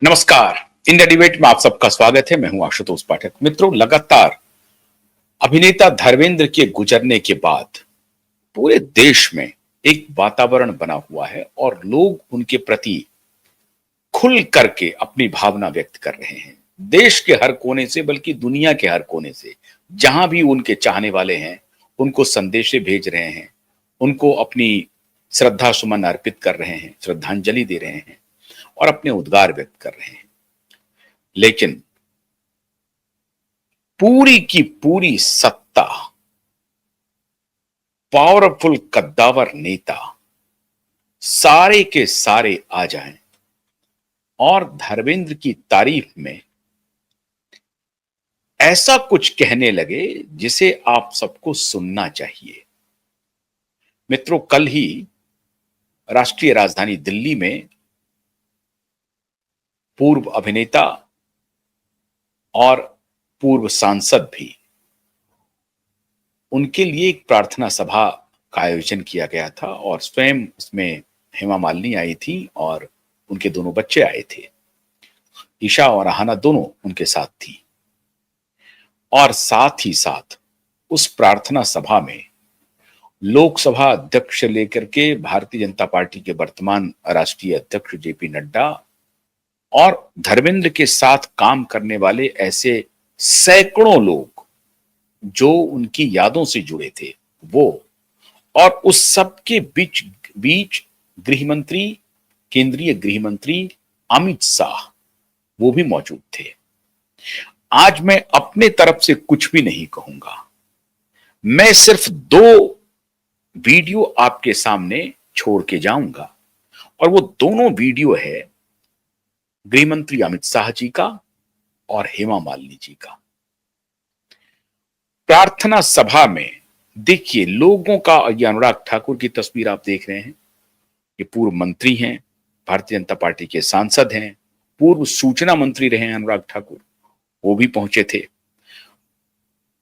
नमस्कार। India debate में आप सबका स्वागत है। मैं हूं आशुतोष पाठक। मित्रों, लगातार अभिनेता धर्मेंद्र के गुजरने के बाद पूरे देश में एक वातावरण बना हुआ है और लोग उनके प्रति खुल करके अपनी भावना व्यक्त कर रहे हैं। देश के हर कोने से, बल्कि दुनिया के हर कोने से, जहां भी उनके चाहने वाले हैं, उनको संदेशे भेज रहे हैं, उनको अपनी श्रद्धा सुमन अर्पित कर रहे हैं, श्रद्धांजलि दे रहे हैं और अपने उद्गार व्यक्त कर रहे हैं। लेकिन पूरी की पूरी सत्ता, पावरफुल कद्दावर नेता सारे के सारे आ जाएं और धर्मेंद्र की तारीफ में ऐसा कुछ कहने लगे जिसे आप सबको सुनना चाहिए। मित्रों, कल ही राष्ट्रीय राजधानी दिल्ली में पूर्व अभिनेता और पूर्व सांसद भी, उनके लिए एक प्रार्थना सभा का आयोजन किया गया था और स्वयं उसमें हेमा मालिनी आई थी और उनके दोनों बच्चे आए थे। ईशा और अहाना दोनों उनके साथ थी और साथ ही साथ उस प्रार्थना सभा में लोकसभा अध्यक्ष लेकर के भारतीय जनता पार्टी के वर्तमान राष्ट्रीय अध्यक्ष जेपी नड्डा और धर्मेंद्र के साथ काम करने वाले ऐसे सैकड़ों लोग जो उनकी यादों से जुड़े थे, वो और उस सब के बीच बीच गृह मंत्री, केंद्रीय गृह मंत्री अमित शाह, वो भी मौजूद थे। आज मैं अपने तरफ से कुछ भी नहीं कहूंगा। मैं सिर्फ दो वीडियो आपके सामने छोड़ के जाऊंगा और वो दोनों वीडियो है गृह मंत्री अमित शाह जी का और हेमा मालिनी जी का। प्रार्थना सभा में देखिए लोगों का, ये अनुराग ठाकुर की तस्वीर आप देख रहे हैं, ये पूर्व मंत्री हैं, भारतीय जनता पार्टी के सांसद हैं, पूर्व सूचना मंत्री रहे हैं अनुराग ठाकुर, वो भी पहुंचे थे।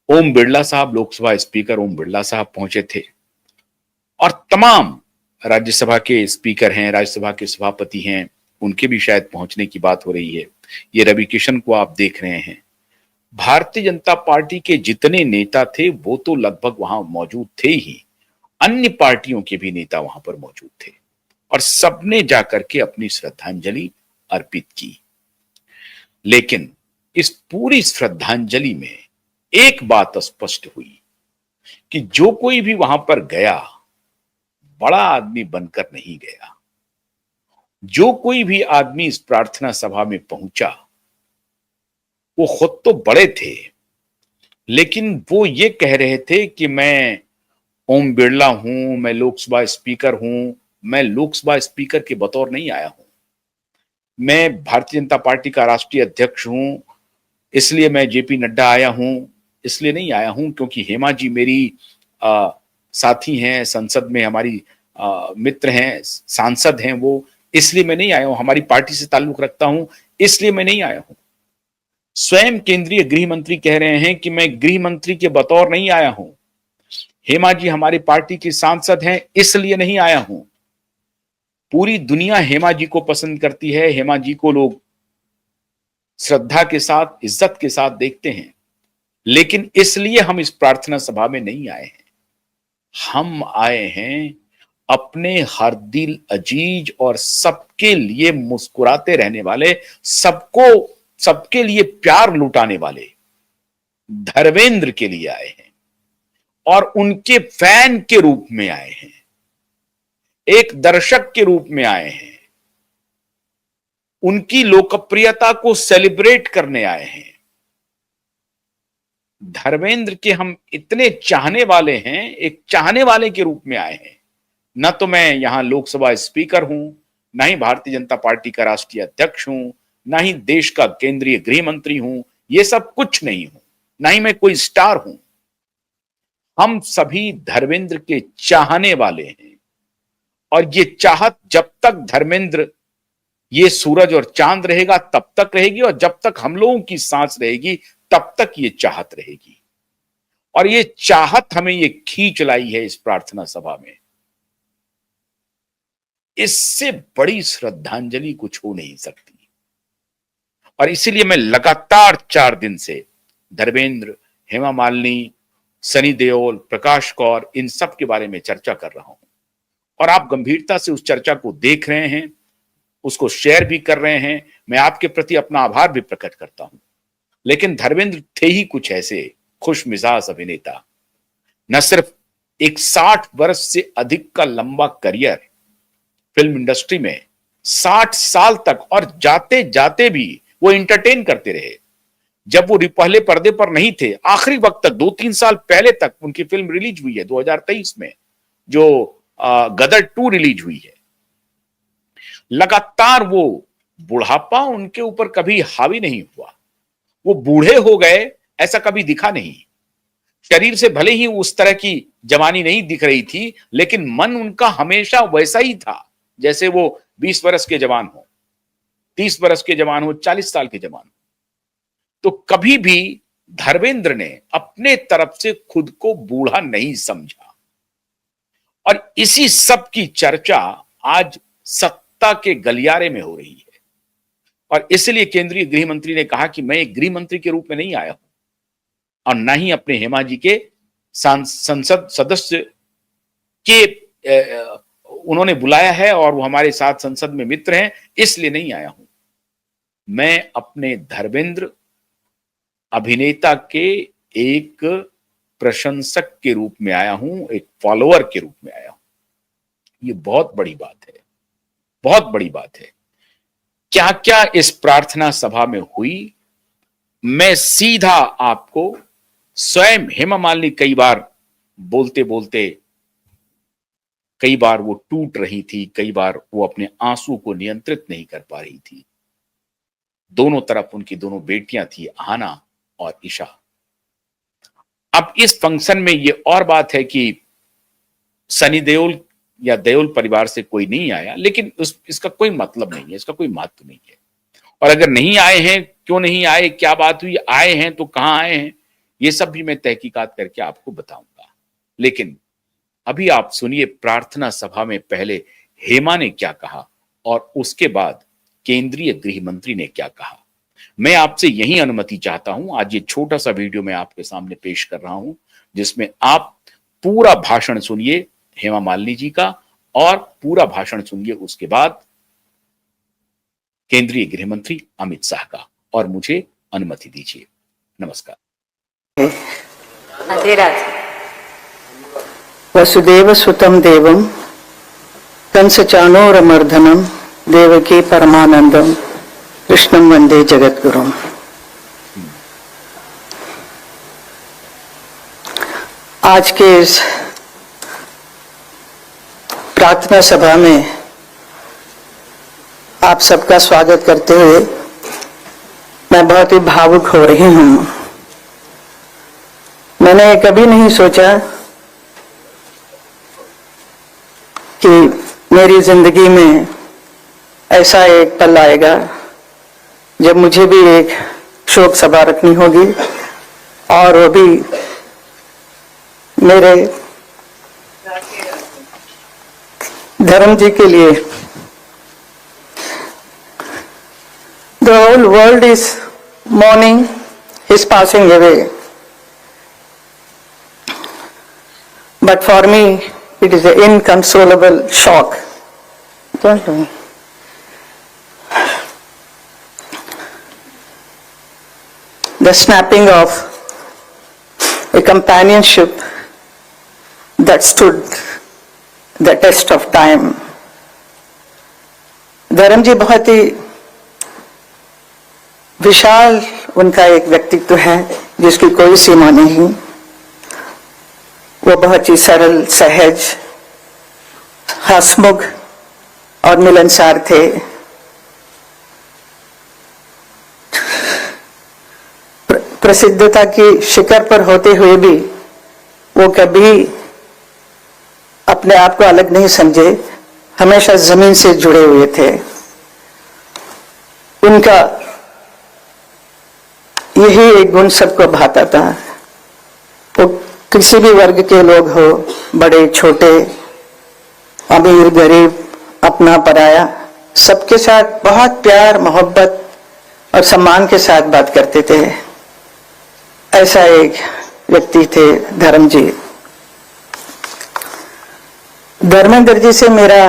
ओम बिरला साहब, लोकसभा स्पीकर ओम बिरला साहब पहुंचे थे और तमाम राज्यसभा के स्पीकर हैं, राज्यसभा के सभापति हैं, उनके भी शायद पहुंचने की बात हो रही है। ये रवि किशन को आप देख रहे हैं। भारतीय जनता पार्टी के जितने नेता थे वो तो लगभग वहां मौजूद थे ही, अन्य पार्टियों के भी नेता वहां पर मौजूद थे और सबने जाकर के अपनी श्रद्धांजलि अर्पित की। लेकिन इस पूरी श्रद्धांजलि में एक बात स्पष्ट हुई कि जो कोई भी वहां पर गया, बड़ा आदमी बनकर नहीं गया। जो कोई भी आदमी इस प्रार्थना सभा में पहुंचा, वो खुद तो बड़े थे, लेकिन वो ये कह रहे थे कि मैं ओम बिरला हूं, मैं लोकसभा स्पीकर हूं। मैं लोकसभा स्पीकर के बतौर नहीं आया हूं, मैं भारतीय जनता पार्टी का राष्ट्रीय अध्यक्ष हूं, इसलिए मैं जेपी नड्डा आया हूं, इसलिए नहीं आया हूं क्योंकि हेमा जी मेरी साथी हैं, संसद में हमारी मित्र हैं, सांसद हैं वो, इसलिए मैं नहीं आया हूं। हमारी पार्टी से ताल्लुक रखता हूं, इसलिए मैं नहीं आया हूं। स्वयं केंद्रीय गृह मंत्री कह रहे हैं कि मैं गृह मंत्री के बतौर नहीं आया हूं, हेमा जी हमारी पार्टी की सांसद हैं, इसलिए नहीं आया हूं। पूरी दुनिया हेमा जी को पसंद करती है, हेमा जी को लोग श्रद्धा के साथ, इज्जत के साथ देखते हैं, लेकिन इसलिए हम इस प्रार्थना सभा में नहीं आए हैं। हम आए हैं अपने हर दिल अजीज और सबके लिए मुस्कुराते रहने वाले, सबको, सबके लिए प्यार लुटाने वाले धर्मेंद्र के लिए आए हैं और उनके फैन के रूप में आए हैं, एक दर्शक के रूप में आए हैं, उनकी लोकप्रियता को सेलिब्रेट करने आए हैं। धर्मेंद्र के हम इतने चाहने वाले हैं, एक चाहने वाले के रूप में आए हैं। न तो मैं यहां लोकसभा स्पीकर हूं, न ही भारतीय जनता पार्टी का राष्ट्रीय अध्यक्ष हूं, न ही देश का केंद्रीय गृह मंत्री हूं, ये सब कुछ नहीं हूं, न ही मैं कोई स्टार हूं। हम सभी धर्मेंद्र के चाहने वाले हैं और ये चाहत जब तक धर्मेंद्र, ये सूरज और चांद रहेगा तब तक रहेगी और जब तक हम लोगों की सांस रहेगी तब तक ये चाहत रहेगी। और ये चाहत हमें ये खींच लाई है इस प्रार्थना सभा में। इससे बड़ी श्रद्धांजलि कुछ हो नहीं सकती। और इसीलिए मैं लगातार 4 दिन से धर्मेंद्र, हेमा मालिनी, सनी देओल, प्रकाश कौर, इन सब के बारे में चर्चा कर रहा हूं और आप गंभीरता से उस चर्चा को देख रहे हैं, उसको शेयर भी कर रहे हैं। मैं आपके प्रति अपना आभार भी प्रकट करता हूं। लेकिन धर्मेंद्र थे ही कुछ ऐसे खुश मिजाज अभिनेता, न सिर्फ एक 60 वर्ष से अधिक का लंबा करियर फिल्म इंडस्ट्री में, 60 साल तक, और जाते जाते भी वो एंटरटेन करते रहे। जब वो पहले पर्दे पर नहीं थे, आखिरी वक्त तक, 2-3 साल पहले तक उनकी फिल्म रिलीज हुई है 2023 में, जो गदर 2 रिलीज हुई है। लगातार वो बुढ़ापा उनके ऊपर कभी हावी नहीं हुआ। वो बूढ़े हो गए ऐसा कभी दिखा नहीं। शरीर से भले ही उस तरह की जवानी नहीं दिख रही थी, लेकिन मन उनका हमेशा वैसा ही था जैसे वो 20 वर्ष के जवान हो, 30 वर्ष के जवान हो, 40 साल के जवान हो। तो कभी भी धर्मेंद्र ने अपने तरफ से खुद को बूढ़ा नहीं समझा। और इसी सब की चर्चा आज सत्ता के गलियारे में हो रही है। और इसलिए केंद्रीय गृह मंत्री ने कहा कि मैं एक गृह मंत्री के रूप में नहीं आया हूं और ना ही अपने हेमा जी के संसद सदस्य के उन्होंने बुलाया है और वो हमारे साथ संसद में मित्र हैं, इसलिए नहीं आया हूं। मैं अपने धर्मेंद्र अभिनेता के एक प्रशंसक के रूप में आया हूं, एक फॉलोअर के रूप में आया हूं। ये बहुत बड़ी बात है, बहुत बड़ी बात है। क्या क्या इस प्रार्थना सभा में हुई, मैं सीधा आपको स्वयं हेमा मालिनी कई बार बोलते बोलते, कई बार वो टूट रही थी, कई बार वो अपने आंसू को नियंत्रित नहीं कर पा रही थी। दोनों तरफ उनकी दोनों बेटियां थी, आना और ईशा। अब इस फंक्शन में ये और बात है कि सनी देओल या देओल परिवार से कोई नहीं आया, लेकिन इसका कोई मतलब नहीं है, इसका कोई महत्व नहीं है। और अगर नहीं आए हैं, क्यों नहीं आए, क्या बात हुई, आए हैं तो कहां आए हैं, ये सब भी मैं तहकीकात करके आपको बताऊंगा। लेकिन अभी आप सुनिए प्रार्थना सभा में पहले हेमा ने क्या कहा और उसके बाद केंद्रीय गृह मंत्री ने क्या कहा। मैं आपसे यही अनुमति चाहता हूं। आज ये छोटा सा वीडियो मैं आपके सामने पेश कर रहा हूं, जिसमें आप पूरा भाषण सुनिए हेमा मालिनी जी का और पूरा भाषण सुनिए उसके बाद केंद्रीय गृह मंत्री अमित शाह का। और मुझे अनुमति दीजिए। नमस्कार। वसुदेव सुतम देवम कंसचाणूरमर्दनम देवकी परमानंदम कृष्णम वंदे जगद्गुरुम। आज के इस प्रार्थना सभा में आप सबका स्वागत करते हुए मैं बहुत ही भावुक हो रही हूं। मैंने कभी नहीं सोचा कि मेरी जिंदगी में ऐसा एक पल आएगा जब मुझे भी एक शोक सभा रखनी होगी, और वो भी मेरे धर्म जी के लिए। The whole world is mourning his passing away, but for me it is an inconsolable shock. Don't do it. The snapping of a companionship that stood the test of time. धर्म जी बहुत ही विशाल उनका एक व्यक्तित्व है जिसकी कोई सीमा नहीं। वो बहुत ही सरल, सहज, हंसमुख और मिलनसार थे। प्रसिद्धता की शिखर पर होते हुए भी वो कभी अपने आप को अलग नहीं समझे, हमेशा जमीन से जुड़े हुए थे। उनका यही एक गुण सबको भाता था। वो किसी भी वर्ग के लोग हो, बड़े छोटे, अमीर गरीब, अपना पराया, सबके साथ बहुत प्यार, मोहब्बत और सम्मान के साथ बात करते थे। ऐसा एक व्यक्ति थे धर्म जी। धर्मेंद्र जी से मेरा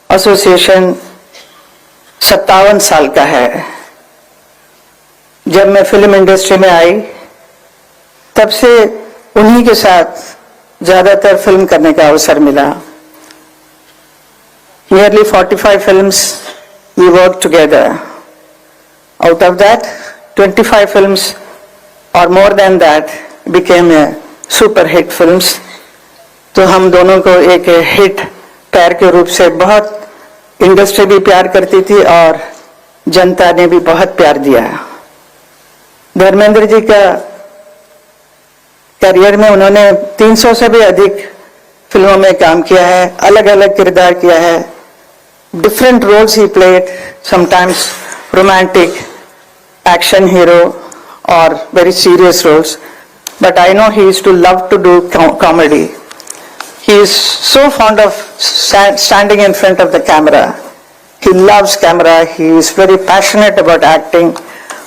एसोसिएशन 57 साल का है। जब मैं फिल्म इंडस्ट्री में आई तब से उन्हीं के साथ ज्यादातर फिल्म करने का अवसर मिला। Nearly 45 films we worked together. Out of that, 25 films or more than that became a super hit films. तो हम दोनों को एक हिट पैर के रूप से बहुत इंडस्ट्री भी प्यार करती थी और जनता ने भी बहुत प्यार दिया। धर्मेंद्र जी का करियर में उन्होंने 300 से भी अधिक फिल्मों में काम किया है, अलग अलग किरदार किया है। Different roles he played, sometimes romantic, action hero or very serious roles. But I know he used to love to do comedy. He is so fond of standing in front of the camera. He loves camera. He is very passionate about acting.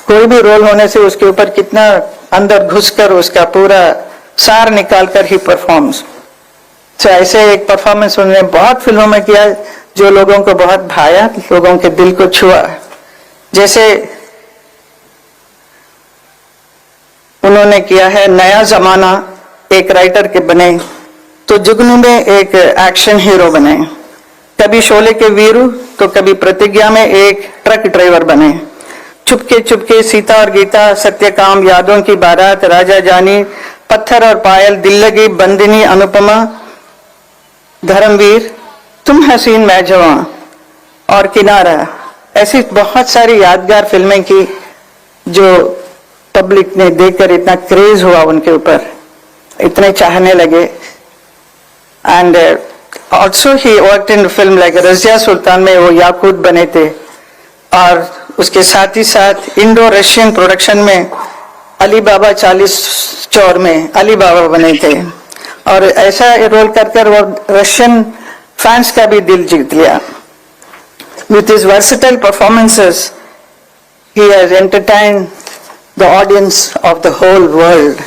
कोई भी role होने से उसके ऊपर कितना अंदर घुसकर उसका पूरा सार निकालकर ही परफॉर्म्स। तो ऐसे एक परफॉर्मेंस उन्होंने बहुत फिल्मों में किया जो लोगों को बहुत भाया, लोगों के दिल को छुआ। जैसे उन्होंने किया है नया जमाना, एक राइटर के बने, तो जुगनू में एक एक्शन हीरो बने, कभी शोले के वीरू तो कभी प्रतिज्ञा में एक ट्रक ड्राइवर बने, चुपके चुपके सीता और गीता, सत्यकाम, यादों की बारात, राजा जानी, पत्थर और पायल, दिल लगी, बंदिनी, अनुपमा, धर्मवीर, तुम हसीन मैं जवां और किनारा, ऐसी बहुत सारी यादगार फिल्में की जो पब्लिक ने देखकर इतना क्रेज हुआ उनके ऊपर, इतने चाहने लगे। And also he worked in film like Razia Sultan में वो याकूत बने थे, और उसके साथ ही साथ इंडो रशियन प्रोडक्शन में अली बाबा 40 चौर में अली बाबा बने थे, और ऐसा रोल कर वो रशियन फैंस का भी दिल जीत लिया। With his versatile performances, he has entertained the audience of the whole world.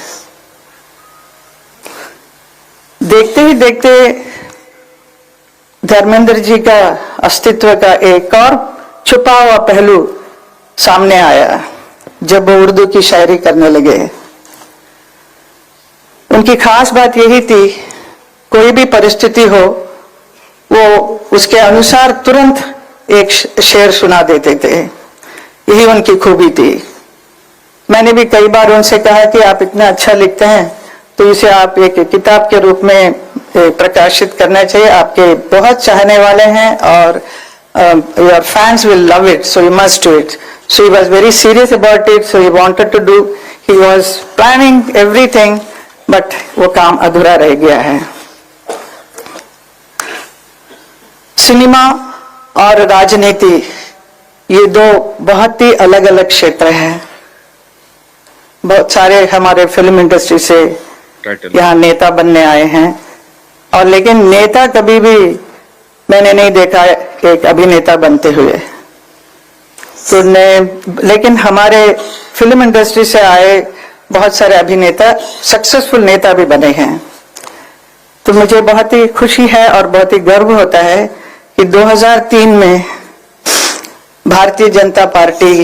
देखते ही देखते धर्मेंद्र जी का अस्तित्व का एक और छुपा हुआ पहलू सामने आया जब वो उर्दू की शायरी करने लगे। उनकी खास बात यही थी, कोई भी परिस्थिति हो वो उसके अनुसार तुरंत एक शेर सुना देते थे, यही उनकी खूबी थी। मैंने भी कई बार उनसे कहा कि आप इतना अच्छा लिखते हैं तो इसे आप एक किताब के रूप में प्रकाशित करना चाहिए, आपके बहुत चाहने वाले हैं और your fans will love it, so you must do it. So he was very serious about it, so he wanted to do, he was planning everything, but वो काम अधूरा रह गया है। सिनेमा और राजनीति ये दो बहुत ही अलग अलग क्षेत्र हैं। बहुत सारे हमारे फिल्म इंडस्ट्री से यहाँ नेता बनने आए हैं, और लेकिन नेता कभी भी मैंने नहीं देखा एक अभिनेता बनते हुए। तो लेकिन हमारे फिल्म इंडस्ट्री से आए बहुत सारे अभिनेता सक्सेसफुल नेता भी बने हैं। तो मुझे बहुत ही खुशी है और बहुत ही गर्व होता है कि 2003 में भारतीय जनता पार्टी